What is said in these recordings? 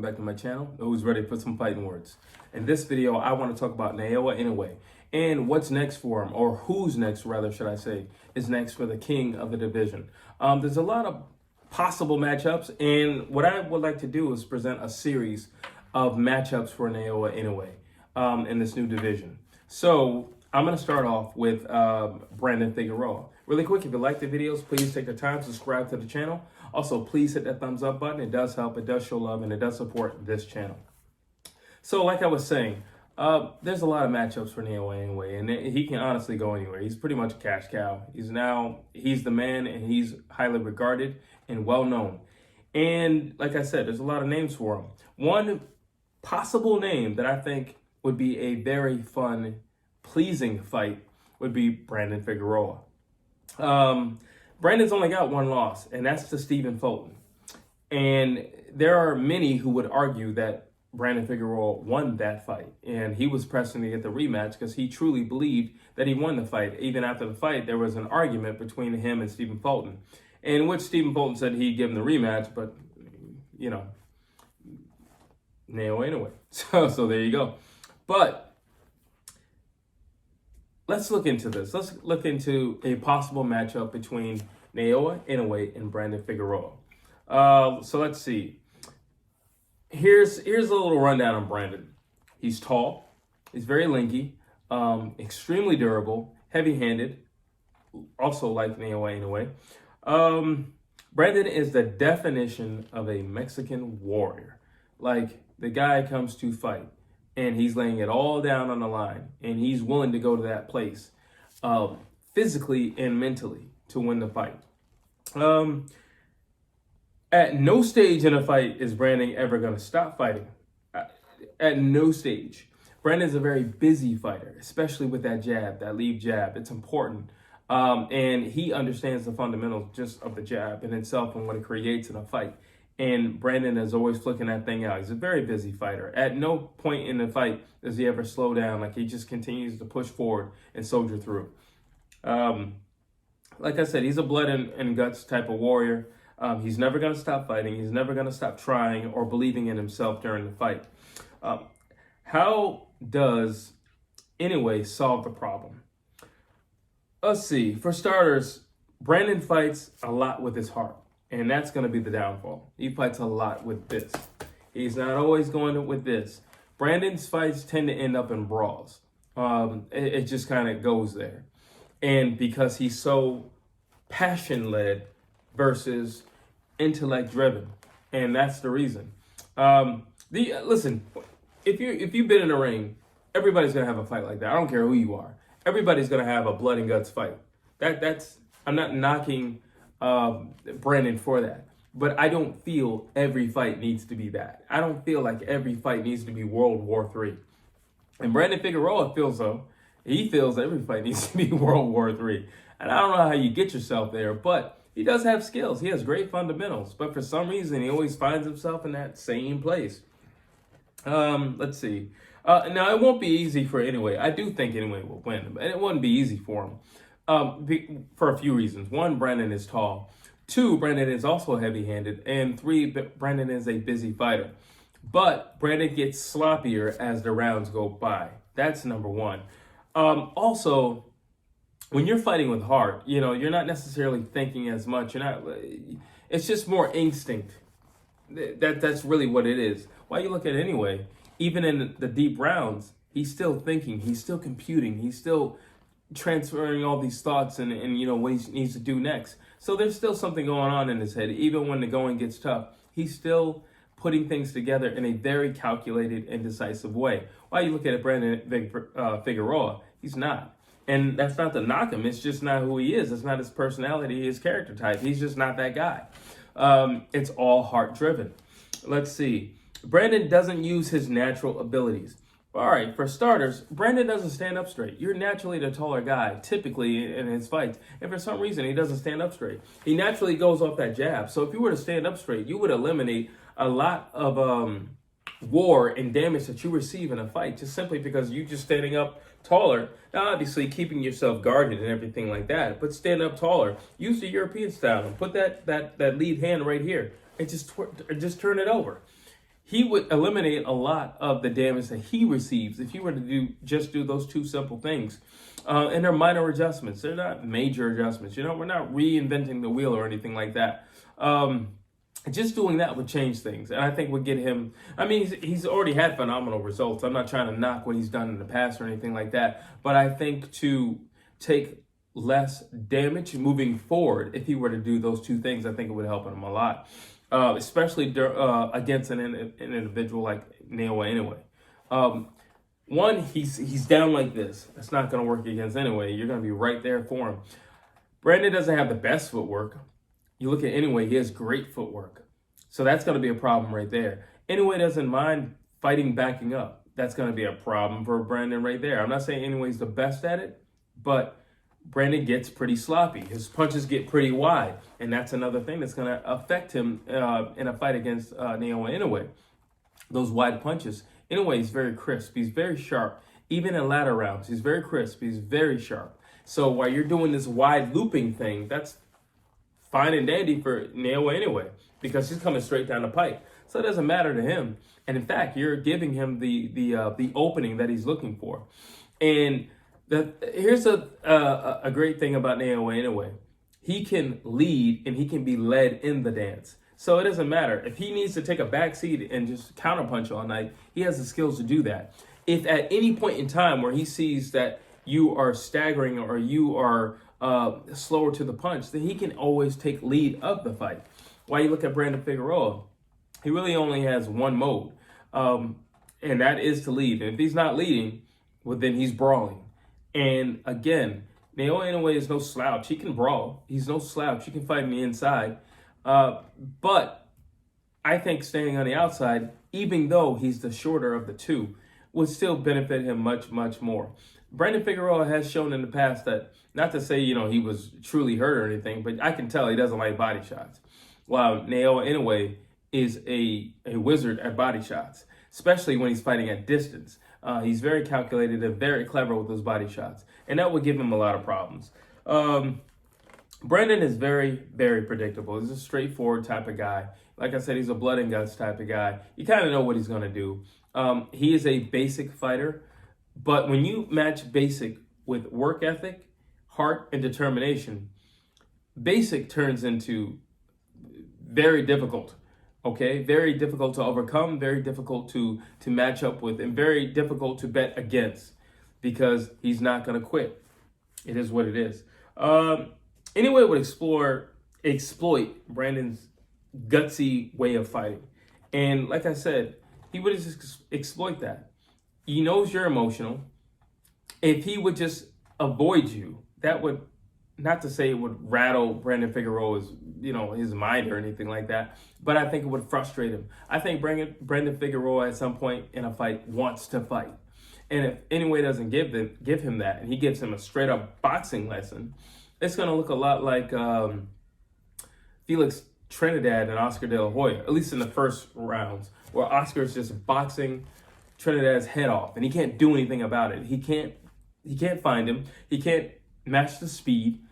back to my channel. Who's ready to put some fighting words? In this video, I want to talk about Naoya Inoue and what's next for him, or who's next, rather, should I say, is next for the king of the division. There's a lot of possible matchups, and what I would like to do is present a series of matchups for Naoya Inoue in this new division. So I'm going to start off with Brandon Figueroa. Really quick, if you like the videos, please take the time to subscribe to the channel. Also, please hit that thumbs up button. It does help, it does show love, and it does support this channel. So like I was saying, there's a lot of matchups for Naoya Inoue, and he can honestly go anywhere. He's pretty much a cash cow. He's the man, and he's highly regarded and well known. And like I said, there's a lot of names for him. One possible name that I think would be a very fun, pleasing fight would be Brandon Figueroa. Brandon's only got one loss, and that's to Stephen Fulton. And there are many who would argue that Brandon Figueroa won that fight, and he was pressing to get the rematch because he truly believed that he won the fight. Even after the fight, there was an argument between him and Stephen Fulton, in which Stephen Fulton said he'd give him the rematch, but, you know, Naoya Inoue. So there you go. But let's look into this. Let's look into a possible matchup between Naoya Inoue and Brandon Figueroa. So let's see. Here's a little rundown on Brandon. He's tall. He's very lanky. Extremely durable. Heavy-handed. Also like Naoya Inoue. Brandon is the definition of a Mexican warrior. Like, the guy comes to fight, and he's laying it all down on the line, and he's willing to go to that place physically and mentally to win the fight. At no stage in a fight is Brandon ever going to stop fighting. At no stage. Brandon's a very busy fighter, especially with that jab, that lead jab. It's important. And he understands the fundamentals just of the jab in itself and what it creates in a fight. And Brandon is always flicking that thing out. He's a very busy fighter. At no point in the fight does he ever slow down. Like, he just continues to push forward and soldier through. Like I said, he's a blood and guts type of warrior. He's never going to stop fighting. He's never going to stop trying or believing in himself during the fight. How does Inoue solve the problem? Let's see. For starters, Brandon fights a lot with his heart. And that's going to be the downfall. He fights a lot with this. He's not always going with this. Brandon's fights tend to end up in brawls. It just kind of goes there. And because he's so passion-led versus intellect-driven. And that's the reason. Listen, if you've been in a ring, everybody's going to have a fight like that. I don't care who you are. Everybody's going to have a blood and guts fight. I'm not knocking Brandon for that, but I don't feel every fight needs to be that. I don't feel like every fight needs to be World War III. And Brandon Figueroa feels so. He feels every fight needs to be World War III. And I don't know how you get yourself there, but he does have skills. He has great fundamentals, but for some reason, he always finds himself in that same place. Let's see. Now, it won't be easy for Inoue. I do think Inoue will win, and it wouldn't be easy for him. For a few reasons. One, Brandon is tall. Two, Brandon is also heavy-handed. And three, Brandon is a busy fighter. But Brandon gets sloppier as the rounds go by. That's number one. Also, when you're fighting with heart, you're not necessarily thinking as much. It's just more instinct. That's really what it is. Why you look at it anyway, even in the deep rounds, he's still thinking, he's still computing, he's still transferring all these thoughts and what he needs to do next. So there's still something going on in his head. Even when the going gets tough, he's still putting things together in a very calculated and decisive way. While you look at it, Brandon Figueroa, he's not. And that's not to knock him. It's just not who he is. It's not his personality, his character type. He's just not that guy. It's all heart-driven. Let's see. Brandon doesn't use his natural abilities. All right, for starters, Brandon doesn't stand up straight. You're naturally the taller guy, typically, in his fights. And for some reason, he doesn't stand up straight. He naturally goes off that jab. So if you were to stand up straight, you would eliminate a lot of war and damage that you receive in a fight just simply because you just standing up taller. Now, obviously, keeping yourself guarded and everything like that, but stand up taller. Use the European style and put that lead hand right here and just turn it over. he would eliminate a lot of the damage that he receives if he were to just do those two simple things. And they're minor adjustments. They're not major adjustments. We're not reinventing the wheel or anything like that. Just doing that would change things. And I think would get him, I mean, he's already had phenomenal results. I'm not trying to knock what he's done in the past or anything like that. But I think to take less damage moving forward, if he were to do those two things, I think it would help him a lot. Especially against an individual like Naoya Inoue. One, he's down like this. That's not going to work against Inoue. You're going to be right there for him. Brandon doesn't have the best footwork. You look at Inoue, he has great footwork. So that's going to be a problem right there. Inoue doesn't mind fighting backing up. That's going to be a problem for Brandon right there. I'm not saying Inoue's the best at it, but Brandon gets pretty sloppy. His punches get pretty wide, and that's another thing that's going to affect him in a fight against Naoya Inoue. Those wide punches. Inoue is very crisp. He's very sharp. Even in ladder rounds, he's very crisp. He's very sharp. So while you're doing this wide looping thing, that's fine and dandy for Naoya Inoue because he's coming straight down the pipe. So it doesn't matter to him. And in fact, you're giving him the opening that he's looking for. And here's a great thing about Naoya Inoue. He can lead and he can be led in the dance. So it doesn't matter. If he needs to take a back seat and just counterpunch all night, he has the skills to do that. If at any point in time where he sees that you are staggering or you are slower to the punch, then he can always take lead of the fight. While you look at Brandon Figueroa, he really only has one mode, and that is to lead. And if he's not leading, well, then he's brawling. And again, Naoya Inoue is no slouch. He can brawl. He's no slouch. He can fight on the inside. But I think staying on the outside, even though he's the shorter of the two, would still benefit him much, much more. Brandon Figueroa has shown in the past that, not to say, he was truly hurt or anything, but I can tell he doesn't like body shots. While Naoya Inoue is a wizard at body shots, especially when he's fighting at distance. He's very calculated and very clever with those body shots, and that would give him a lot of problems. Brandon is very, very predictable. He's a straightforward type of guy. Like I said, he's a blood and guts type of guy. You kind of know what he's going to do. He is a basic fighter, but when you match basic with work ethic, heart, and determination, basic turns into very difficult. Okay, very difficult to overcome, very difficult to match up with, and very difficult to bet against because he's not going to quit. It is what it is. Inoue would exploit Brandon's gutsy way of fighting. And like I said, he would just exploit that. He knows you're emotional. If he would just avoid you, that would, not to say it would rattle Brandon Figueroa's, his mind or anything like that, but I think it would frustrate him. I think Brandon Figueroa at some point in a fight wants to fight. And if Inoue doesn't give him that, and he gives him a straight up boxing lesson, it's going to look a lot like Felix Trinidad and Oscar De La Hoya, at least in the first rounds, where Oscar's just boxing Trinidad's head off, and he can't do anything about it. He can't find him. He can't match the speed.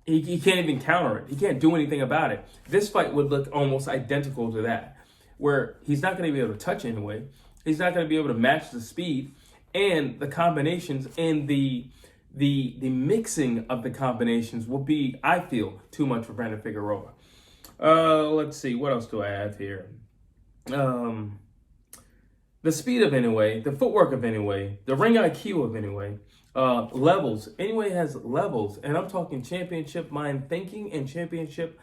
He can't even counter it. He can't do anything about it. This fight would look almost identical to that, where he's not going to be able to touch Inoue. He's not going to be able to match the speed and the combinations and the mixing of the combinations will be, I feel, too much for Brandon Figueroa. Let's see, what else do I have here? The speed of Inoue, the footwork of Inoue, the ring IQ of Inoue. Levels. Inoue has levels, and I'm talking championship mind thinking and championship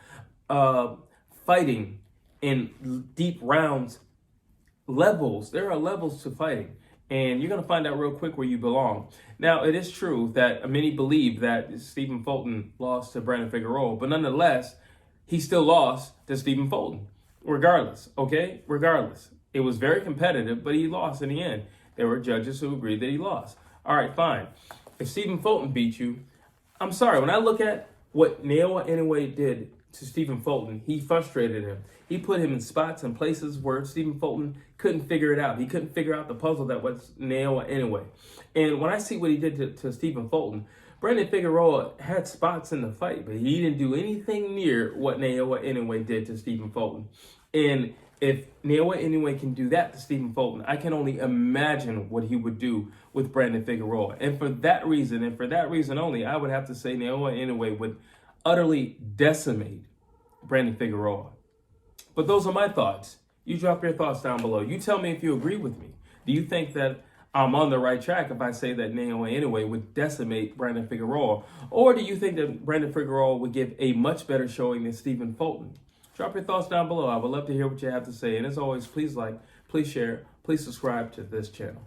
fighting in deep rounds. Levels. There are levels to fighting, and you're going to find out real quick where you belong. Now, it is true that many believe that Stephen Fulton lost to Brandon Figueroa, but nonetheless, he still lost to Stephen Fulton, regardless, okay? Regardless. It was very competitive, but he lost in the end. There were judges who agreed that he lost. All right, fine. If Stephen Fulton beat you, I'm sorry. When I look at what Naoya Inoue did to Stephen Fulton, he frustrated him. He put him in spots and places where Stephen Fulton couldn't figure it out. He couldn't figure out the puzzle that was Naoya Inoue. And when I see what he did to Stephen Fulton, Brandon Figueroa had spots in the fight, but he didn't do anything near what Naoya Inoue did to Stephen Fulton. And If Naoya Inoue can do that to Stephen Fulton, I can only imagine what he would do with Brandon Figueroa. And for that reason, and for that reason only, I would have to say Naoya Inoue would utterly decimate Brandon Figueroa. But those are my thoughts. You drop your thoughts down below. You tell me if you agree with me. Do you think that I'm on the right track if I say that Naoya Inoue would decimate Brandon Figueroa? Or do you think that Brandon Figueroa would give a much better showing than Stephen Fulton? Drop your thoughts down below. I would love to hear what you have to say. And as always, please like, please share, please subscribe to this channel.